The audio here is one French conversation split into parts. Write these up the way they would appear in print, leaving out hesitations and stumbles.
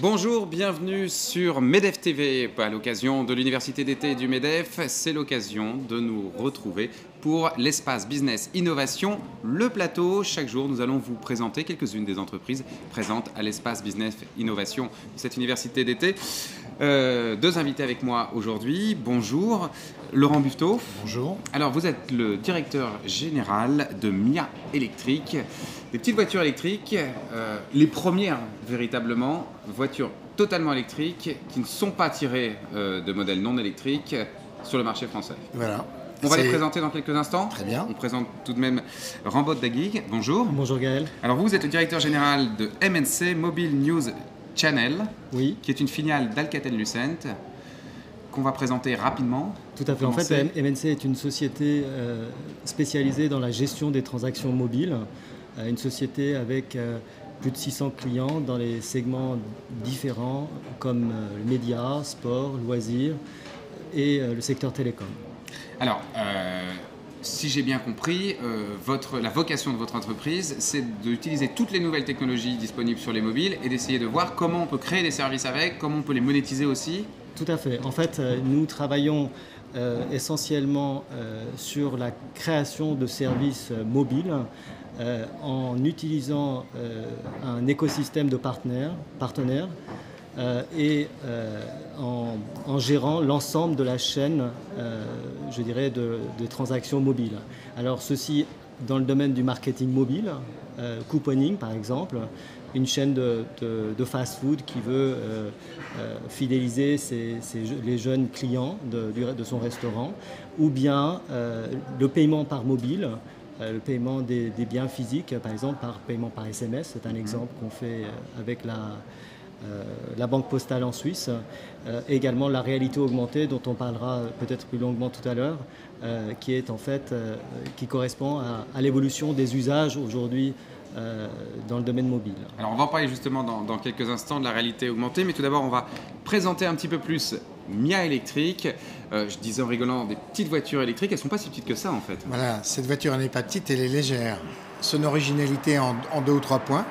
Bonjour, bienvenue sur MEDEF TV. À l'occasion de l'Université d'été du MEDEF, c'est l'occasion de nous retrouver pour l'espace Business Innovation, le plateau. Chaque jour, nous allons vous présenter quelques-unes des entreprises présentes à l'espace Business Innovation de cette Université d'été. Deux invités avec moi aujourd'hui. Bonjour, Laurent Buffetot. Bonjour. Alors, vous êtes le directeur général de MIA Électrique. Des petites voitures électriques, les premières véritablement voitures totalement électriques qui ne sont pas tirées de modèles non électriques sur le marché français. Voilà. On va les présenter dans quelques instants. Très bien. On présente tout de même Rambaud Daguig. Bonjour. Bonjour Gaël. Alors vous êtes le directeur général de MNC Mobile News Channel, oui, qui est une filiale d'Alcatel-Lucent, qu'on va présenter rapidement. Tout à fait. En fait, MNC est une société spécialisée dans la gestion des transactions mobiles. Une société avec plus de 600 clients dans les segments différents comme le média, sport, loisirs et le secteur télécom. Alors, si j'ai bien compris, la vocation de votre entreprise, c'est d'utiliser toutes les nouvelles technologies disponibles sur les mobiles et d'essayer de voir comment on peut créer des services avec, comment on peut les monétiser aussi. Tout à fait. En fait, nous travaillons essentiellement sur la création de services mobiles en utilisant un écosystème de partenaires et en gérant l'ensemble de la chaîne, je dirais, de transactions mobiles. Alors ceci dans le domaine du marketing mobile, couponing par exemple, une chaîne de fast-food qui veut fidéliser les jeunes clients de son restaurant, ou bien le paiement par mobile, le paiement des biens physiques, par exemple par paiement par SMS, c'est un exemple qu'on fait avec la Banque Postale en Suisse. Également la réalité augmentée dont on parlera peut-être plus longuement tout à l'heure, qui est en fait qui correspond à l'évolution des usages aujourd'hui dans le domaine mobile. Alors on va en parler justement dans quelques instants de la réalité augmentée, mais tout d'abord on va présenter un petit peu plus MIA Électrique. Je disais en rigolant, des petites voitures électriques, elles ne sont pas si petites que ça en fait. Voilà, cette voiture elle n'est pas petite, elle est légère. Son originalité en 2 ou 3 points.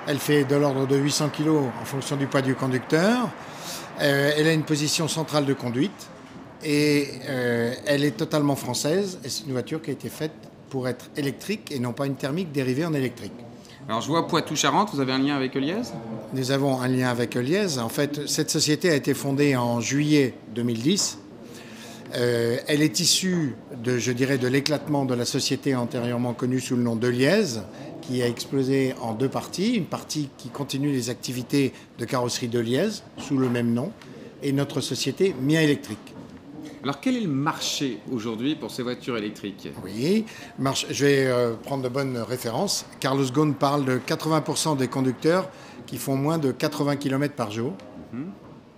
Elle fait de l'ordre de 800 kg en fonction du poids du conducteur. Elle a une position centrale de conduite et elle est totalement française. Et c'est une voiture qui a été faite pour être électrique et non pas une thermique dérivée en électrique. Alors je vois Poitou-Charentes, vous avez un lien avec Heuliez ? Nous avons un lien avec Heuliez. En fait, cette société a été fondée en juillet 2010. Elle est issue de l'éclatement de la société antérieurement connue sous le nom d'Heuliez, qui a explosé en 2 parties. Une partie qui continue les activités de carrosserie d'Heuliez sous le même nom, et notre société MIA Électrique. Alors, quel est le marché aujourd'hui pour ces voitures électriques ? Oui, je vais prendre de bonnes références. Carlos Ghosn parle de 80% des conducteurs qui font moins de 80 km par jour.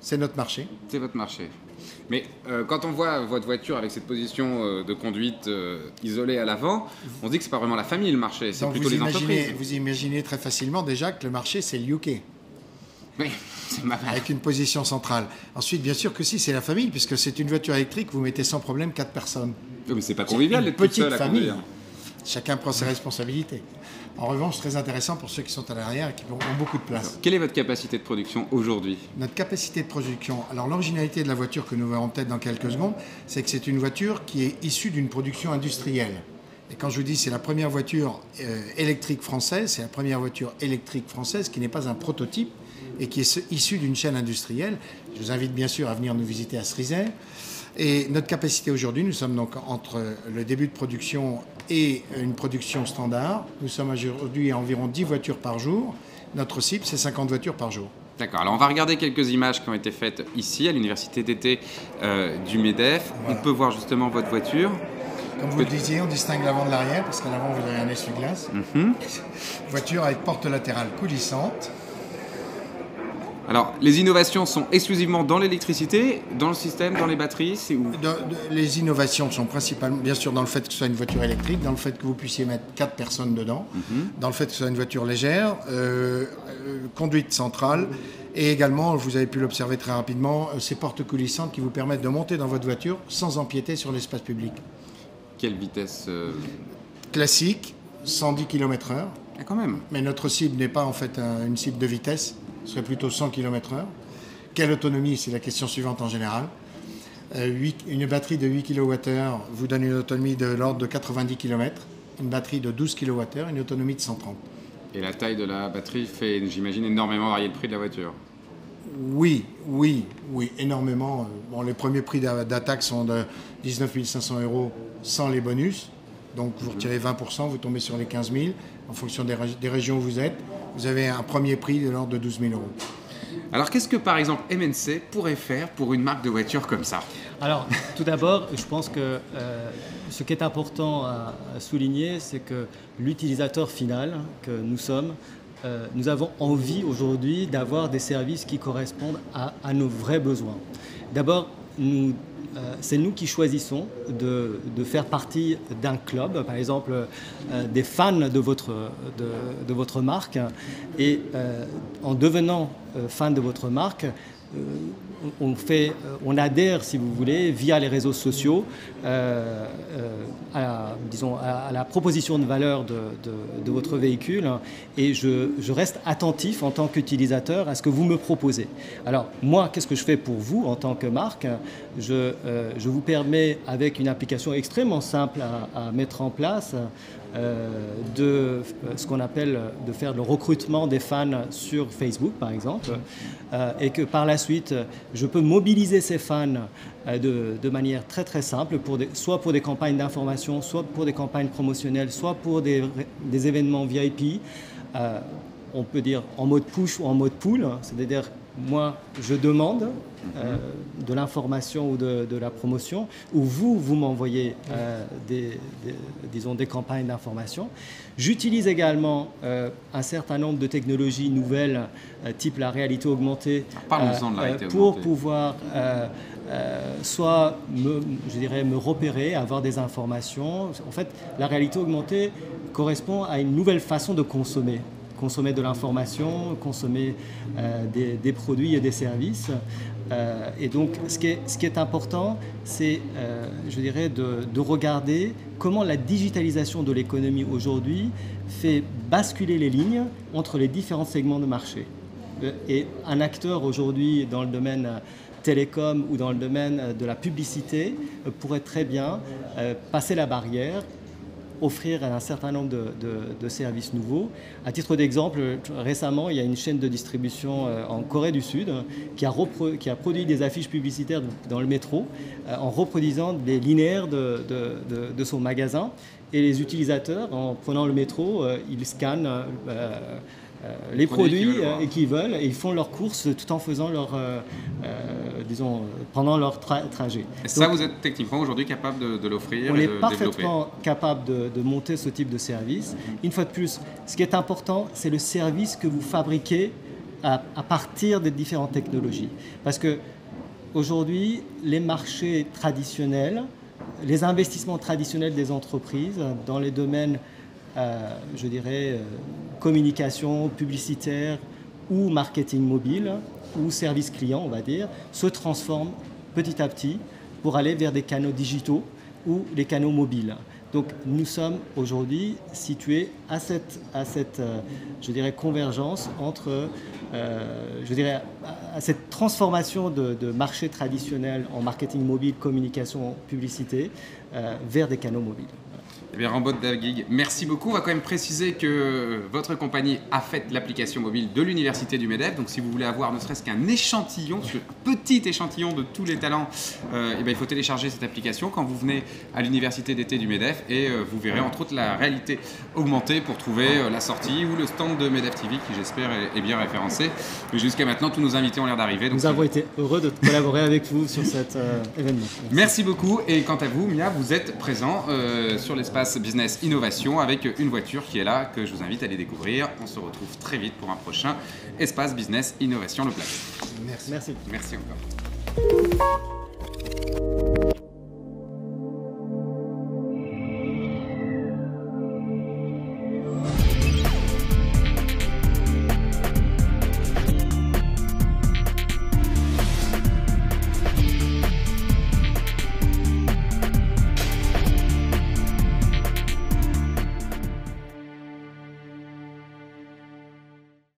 C'est notre marché. C'est votre marché. Mais quand on voit votre voiture avec cette position de conduite isolée à l'avant, on se dit que ce n'est pas vraiment la famille le marché, c'est plutôt les entreprises. Vous imaginez très facilement déjà que le marché, c'est le UK. Oui, c'est ma mère. Avec une position centrale. Ensuite, bien sûr que si, c'est la famille, puisque c'est une voiture électrique, vous mettez sans problème 4 personnes. Oui, mais c'est pas convivial d'être petite toute seule famille. à conduire. Chacun prend ses responsabilités. En revanche, très intéressant pour ceux qui sont à l'arrière et qui ont beaucoup de place. Alors, quelle est votre capacité de production aujourd'hui ? Notre capacité de production, alors l'originalité de la voiture que nous verrons peut-être dans quelques secondes, c'est que c'est une voiture qui est issue d'une production industrielle. Et quand je vous dis c'est la première voiture électrique française, c'est la première voiture électrique française qui n'est pas un prototype et qui est issue d'une chaîne industrielle. Je vous invite bien sûr à venir nous visiter à Cerizay. Et notre capacité aujourd'hui, nous sommes donc entre le début de production et une production standard. Nous sommes aujourd'hui à environ 10 voitures par jour. Notre cible, c'est 50 voitures par jour. D'accord, alors on va regarder quelques images qui ont été faites ici, à l'université d'été du MEDEF. Voilà. On peut voir justement votre voiture. Comme vous le disiez, on distingue l'avant de l'arrière, parce qu'à l'avant, vous avez un essuie-glace. Voiture avec porte latérale coulissante. Alors, les innovations sont exclusivement dans l'électricité, dans le système, dans les batteries Les innovations sont principalement, bien sûr, dans le fait que ce soit une voiture électrique, dans le fait que vous puissiez mettre 4 personnes dedans, dans le fait que ce soit une voiture légère, conduite centrale, et également, vous avez pu l'observer très rapidement, ces portes coulissantes qui vous permettent de monter dans votre voiture sans empiéter sur l'espace public. Quelle vitesse Classique, 110 km/h. Ah, quand même. Mais notre cible n'est pas en fait une cible de vitesse. Ce serait plutôt 100 km/h. Quelle autonomie? C'est la question suivante en général. Une batterie de 8 kWh vous donne une autonomie de l'ordre de 90 km. Une batterie de 12 kWh, une autonomie de 130. Et la taille de la batterie fait, j'imagine, énormément varier le prix de la voiture. Oui, énormément. Bon, les premiers prix d'attaque sont de 19 500 € sans les bonus. Donc vous retirez 20%, vous tombez sur les 15 000. En fonction des régions où vous êtes, vous avez un premier prix de l'ordre de 12 000 €. Alors qu'est-ce que par exemple MNC pourrait faire pour une marque de voiture comme ça? Alors tout d'abord, je pense que ce qui est important à souligner, c'est que l'utilisateur final que nous sommes, nous avons envie aujourd'hui d'avoir des services qui correspondent à nos vrais besoins. D'abord, c'est nous qui choisissons de faire partie d'un club, par exemple des fans de votre marque. Et en devenant fan de votre marque, on adhère, si vous voulez, via les réseaux sociaux à la proposition de valeur de votre véhicule, et je reste attentif en tant qu'utilisateur à ce que vous me proposez. Alors moi, qu'est-ce que je fais pour vous en tant que marque? Je vous permets, avec une application extrêmement simple à mettre en place, de ce qu'on appelle de faire le recrutement des fans sur Facebook par exemple, et que par la suite je peux mobiliser ces fans de manière très très simple, soit pour des campagnes d'information, soit pour des campagnes promotionnelles, soit pour des événements VIP, on peut dire en mode push ou en mode pull, c'est-à-dire moi je demande de l'information ou de la promotion, ou vous m'envoyez des campagnes d'information. J'utilise également un certain nombre de technologies nouvelles, type la réalité augmentée, pour pouvoir soit me repérer, avoir des informations. En fait, la réalité augmentée correspond à une nouvelle façon de consommer de l'information, consommer des produits et des services. Et donc, ce qui est important, c'est, de regarder comment la digitalisation de l'économie aujourd'hui fait basculer les lignes entre les différents segments de marché. Et un acteur aujourd'hui dans le domaine télécom ou dans le domaine de la publicité pourrait très bien passer la barrière, offrir un certain nombre de services nouveaux. À titre d'exemple, récemment, il y a une chaîne de distribution en Corée du Sud qui a produit des affiches publicitaires dans le métro en reproduisant des linéaires de son magasin. Et les utilisateurs, en prenant le métro, ils scannent les produits qu'ils veulent, et ils font leurs courses tout en faisant pendant leur trajet. Et ça, vous êtes techniquement aujourd'hui capable de l'offrir? On est parfaitement capable de monter ce type de service. Une fois de plus, ce qui est important, c'est le service que vous fabriquez à partir des différentes technologies. Parce que aujourd'hui, les marchés traditionnels, les investissements traditionnels des entreprises dans les domaines communication publicitaire ou marketing mobile ou service client, on va dire, se transforment petit à petit pour aller vers des canaux digitaux ou les canaux mobiles. Donc nous sommes aujourd'hui situés à cette convergence entre, à cette transformation de marché traditionnel en marketing mobile, communication, publicité, vers des canaux mobiles. Eh bien, Rambaud Daguig, merci beaucoup. On va quand même préciser que votre compagnie a fait l'application mobile de l'Université du MEDEF. Donc, si vous voulez avoir ne serait-ce qu'un échantillon, un petit échantillon de tous les talents, il faut télécharger cette application quand vous venez à l'Université d'été du MEDEF, et vous verrez entre autres la réalité augmentée pour trouver la sortie ou le stand de MEDEF TV qui, j'espère, est bien référencé. Mais jusqu'à maintenant, tous nos invités ont l'air d'arriver. Nous avons été heureux de collaborer avec vous sur cet événement. Merci beaucoup. Et quant à vous, Mia, vous êtes présent sur sur l'espace Business Innovation avec une voiture qui est là, que je vous invite à aller découvrir. On se retrouve très vite pour un prochain espace Business Innovation Le Plateau. Merci. Merci. Merci encore.